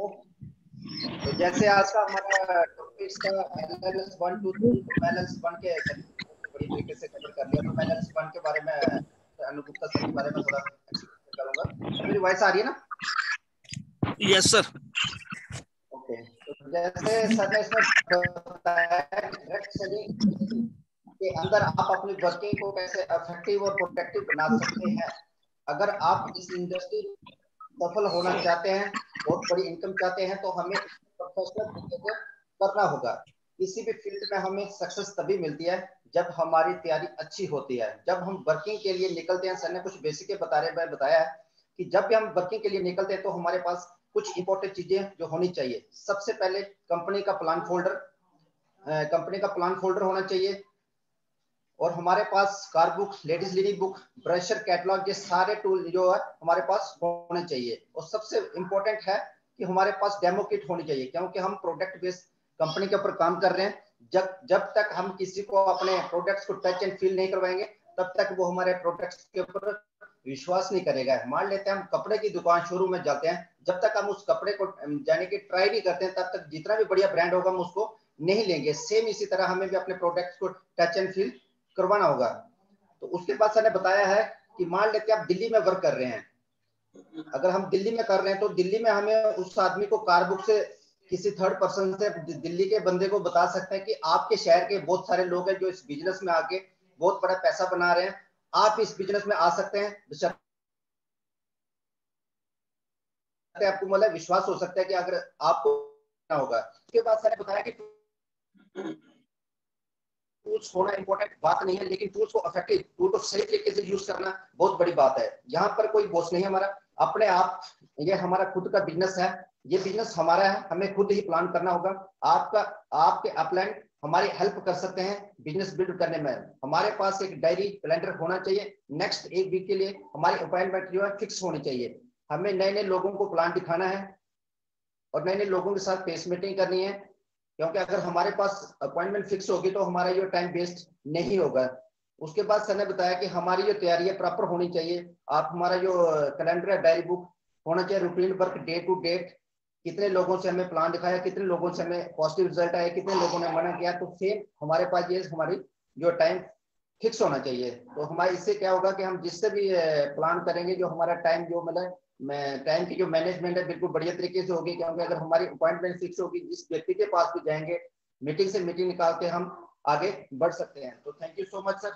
तो जैसे आज का हमारा टॉपिक का LLS 1 2 3, तो मैं LLS 1 के बड़ी तरीके से कवर कर लिया। तो मैं LLS 1 के बारे में अनुगुप्ता सर के बारे में थोड़ा एक्सप्लेन करूंगा। सर मेरी वॉइस आ रही है ना? Yes sir. ओके, तो जैसे सर ने इसमें बताया डायरेक्ट सेलिंग के अंदर आप अपनी वर्किंग को कैसे इफेक्टिव और प्रोडक्टिव बना सकते हैं। अगर आप इस इंडस्ट्री सफल होना चाहते हैं, बहुत बड़ी इनकम चाहते हैं, तो हमें प्रोफेशनल तरीके से करना होगा। किसी भी फील्ड में हमें सक्सेस तभी मिलती है जब हमारी तैयारी अच्छी होती है। जब हम वर्किंग के लिए निकलते हैं, सर ने कुछ बेसिक के बताया है कि जब भी हम वर्किंग के लिए निकलते हैं तो हमारे पास कुछ इंपॉर्टेंट चीजें जो होनी चाहिए। सबसे पहले कंपनी का प्लान फोल्डर होना चाहिए, और हमारे पास car book, ladies leading book, brochure, catalogue, ये सारे टूल जो है हमारे पास होने चाहिए। और सबसे इंपॉर्टेंट है कि हमारे पास डेमो किट होनी चाहिए, क्योंकि हम प्रोडक्ट बेस्ड कंपनी के ऊपर काम कर रहे हैं। जब तक हम किसी को अपने प्रोडक्ट्स को टच एंड फील नहीं करवाएंगे, तब तक वो हमारे प्रोडक्ट्स के ऊपर विश्वास नहीं करेगा। मान लेते हैं हम कपड़े की दुकान शोरूम में जाते हैं, जब तक हम उस कपड़े को जाने की ट्राई नहीं करते हैं, तब तक जितना भी बढ़िया ब्रांड होगा हम उसको नहीं लेंगे। सेम इसी तरह हमें भी अपने प्रोडक्ट्स को टच एंड फील करवाना होगा। तो उसके बाद सर ने बताया है कि मान लेते आप दिल्ली में वर्क कर रहे हैं, अगर हम दिल्ली में कर रहे हैं तो दिल्ली में हमें उस आदमी को कार बुक से किसी थर्ड पर्सन से दिल्ली के बंदे को बता सकते हैं कि आपके शहर के बहुत सारे लोग हैं जो इस बिजनेस में आके बहुत बड़ा पैसा बना रहे हैं, आप इस बिजनेस में आ सकते हैं। आपको मतलब विश्वास हो सकता है कि अगर आपको होगा। उसके बाद सर ने बताया कि टूल्स होना इंपॉर्टेंट बात नहीं है, लेकिन टूल्स को इफेक्टिव, टूल को सही तरीके से यूज करना बहुत बड़ी बात है। यहाँ पर कोई बॉस नहीं है हमारा, अपने आप ये हमारा खुद का बिजनेस है, ये बिजनेस हमारा है, हमें खुद ही प्लान करना होगा। आपके अपलाइन हमारी हेल्प कर सकते हैं बिजनेस बिल्ड करने में। हमारे पास एक डायरी कैलेंडर होना चाहिए, नेक्स्ट एक वीक के लिए हमारी अपॉइंटमेंट जो है फिक्स होनी चाहिए। हमें नए नए लोगों को प्लान दिखाना है और नए नए लोगों के साथ पेस मीटिंग करनी है, क्योंकि अगर हमारे पास अपॉइंटमेंट फिक्स होगी तो हमारा ये टाइम वेस्ट नहीं होगा। उसके बाद सर ने बताया कि हमारी जो तैयारी है प्रॉपर होनी चाहिए। आप हमारा जो कैलेंडर है, डायरी बुक होना चाहिए, routine work, day to date, कितने लोगों से हमें प्लान दिखाया, कितने लोगों से हमें पॉजिटिव रिजल्ट आया, कितने लोगों ने मना किया। तो सेम हमारे पास ये हमारी जो टाइम फिक्स होना चाहिए। तो हमारे इससे क्या होगा कि हम जिससे भी प्लान करेंगे, जो हमारा टाइम जो मतलब टाइम की जो मैनेजमेंट है बिल्कुल बढ़िया तरीके से होगी। क्योंकि अगर हमारी अपॉइंटमेंट फिक्स होगी, जिस व्यक्ति के पास भी जाएंगे, मीटिंग से मीटिंग निकाल के हम आगे बढ़ सकते हैं। तो thank you so much sir,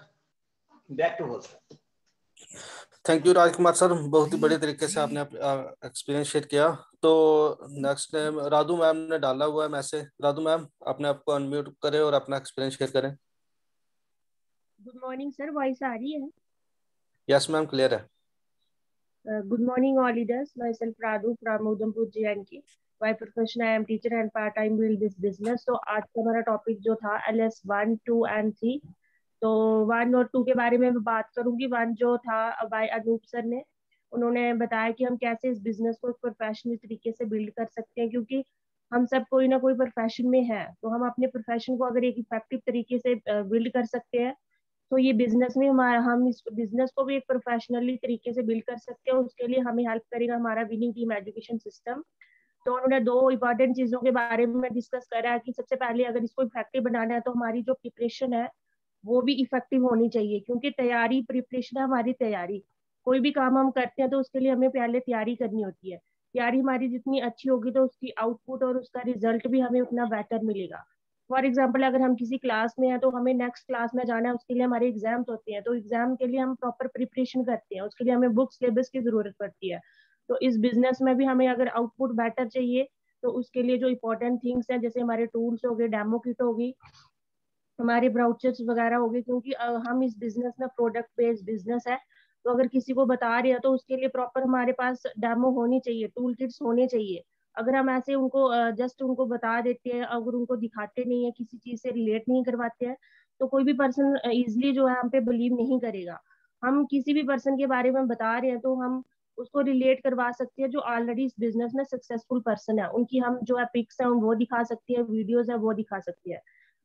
back to host. Thank you Rajkumar sir, बहुत ही बड़े तरीके से आपने एक्सपीरियंस शेयर किया। तो नेक्स्ट राधु मैम ने डाला हुआ है मैसेज। राधु मैम, अपने आप को अनम्यूट करें और अपना एक्सपीरियंस शेयर करें। गुड मॉर्निंग सर, वॉइस आ रही है? यस मैम, क्लियर है। Good morning all leaders. Myself Radhu from Udhampur JNK. By profession I am teacher and part time build this business. तो आज का हमारा टॉपिक जो था LS 1, 2 and 3। तो 1 और 2 के बारे में मैं बात करूंगी। 1 जो था बाय अनूप सर ने, उन्होंने बताया कि हम कैसे इस बिजनेस को प्रोफेशनल तरीके से बिल्ड कर सकते हैं, क्योंकि हम सब कोई ना कोई प्रोफेशन में है। तो हम अपने प्रोफेशन को अगर एक इफेक्टिव तरीके से बिल्ड कर सकते हैं, तो ये बिजनेस में हमारा, हम इस बिजनेस को भी एक प्रोफेशनली तरीके से बिल्ड कर सकते हैं। उसके लिए हमें हेल्प करेगा हमारा विनिंग टीम एजुकेशन सिस्टम। तो उन्होंने 2 इंपॉर्टेंट चीजों के बारे में डिस्कस करा है कि सबसे पहले अगर इसको इफेक्टिव बनाना है तो हमारी जो प्रिपरेशन है वो भी इफेक्टिव होनी चाहिए, क्योंकि तैयारी प्रिपरेशन है हमारी तैयारी। कोई भी काम हम करते हैं तो उसके लिए हमें पहले तैयारी करनी होती है। तैयारी हमारी जितनी अच्छी होगी तो उसकी आउटपुट और उसका रिजल्ट भी हमें उतना बेटर मिलेगा। फॉर एग्जाम्पल, अगर हम किसी क्लास में हैं तो हमें नेक्स्ट क्लास में जाना है, उसके लिए हमारे एग्जाम्स होते हैं, तो एग्जाम के लिए हम प्रॉपर प्रिपरेशन करते हैं, उसके लिए हमें बुक सिलेबस की जरूरत पड़ती है। तो इस बिजनेस में भी हमें अगर आउटपुट बेटर चाहिए तो उसके लिए जो इंपॉर्टेंट थिंग्स हैं, जैसे हमारे टूल्स हो गए, डेमो किट होगी, हमारे ब्राउचर्स वगैरह होगी, क्योंकि हम इस बिजनेस में प्रोडक्ट बेस्ड बिजनेस है। तो अगर किसी को बता रहे हैं तो उसके लिए प्रॉपर हमारे पास डेमो होनी चाहिए, टूल किट्स होने चाहिए। अगर हम ऐसे उनको जस्ट उनको बता देते हैं, अगर उनको दिखाते नहीं है, किसी चीज से रिलेट नहीं करवाते हैं, तो कोई भी पर्सन इजिली जो है हम पे बिलीव नहीं करेगा। हम किसी भी पर्सन के बारे में बता रहे हैं तो हम उसको रिलेट करवा सकते हैं जो ऑलरेडी इस बिजनेस में सक्सेसफुल पर्सन है, उनकी हम जो है पिक्स है वो दिखा सकते हैं, वीडियोज है वो दिखा सकते हैं।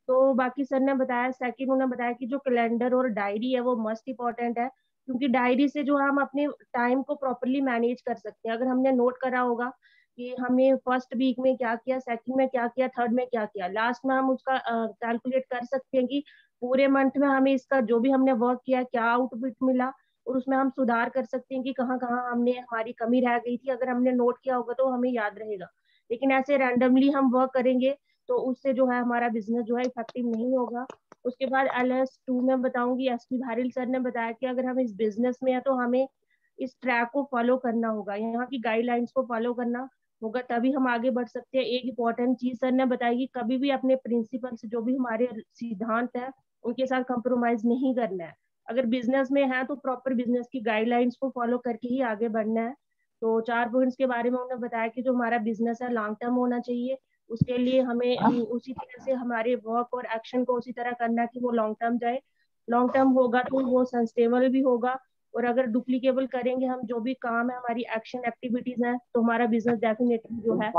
तो बाकी सर ने बताया, सेकंड उन्होंने बताया कि जो कैलेंडर और डायरी है वो मस्ट इंपॉर्टेंट है, क्योंकि डायरी से जो हम अपने टाइम को प्रॉपरली मैनेज कर सकते हैं। अगर हमने नोट करा होगा कि हमने फर्स्ट वीक में क्या किया, सेकंड में क्या किया, थर्ड में क्या किया। लास्ट में हम उसका कैलकुलेट कर सकते हैं कि पूरे मंथ में हमें इसका जो भी हमने वर्क किया क्या आउटपुट मिला, और उसमें हम सुधार कर सकते हैं कि कहाँ कहाँ हमने हमारी कमी रह गई थी। अगर हमने नोट किया होगा तो हमें याद रहेगा। लेकिन ऐसे रैंडमली हम वर्क करेंगे तो उससे जो है हमारा बिजनेस जो है इफेक्टिव नहीं होगा। उसके बाद LS2 में बताऊंगी, SP भारिल सर ने बताया कि अगर हम इस बिजनेस में है तो हमें इस ट्रैक को फॉलो करना होगा, यहाँ की गाइडलाइंस को फॉलो करना होगा, तभी हम आगे बढ़ सकते हैं। एक इंपॉर्टेंट चीज सर ने बताई कि कभी भी अपने प्रिंसिपल से, जो भी हमारे सिद्धांत है उनके साथ कंप्रोमाइज नहीं करना है। अगर बिजनेस में है तो प्रॉपर बिजनेस की गाइडलाइंस को फॉलो करके ही आगे बढ़ना है। तो 4 पॉइंट्स के बारे में उन्होंने बताया कि जो हमारा बिजनेस है लॉन्ग टर्म होना चाहिए, उसके लिए हमें उसी तरह से हमारे वर्क और एक्शन को उसी तरह करना है कि वो लॉन्ग टर्म जाए। लॉन्ग टर्म होगा तो वो सस्टेनेबल भी होगा। और अगर डुप्लीकेबल करेंगे हम जो भी काम है, हमारी एक्शन एक्टिविटीज हैं, तो हमारा बिजनेस डेफिनेटली जो है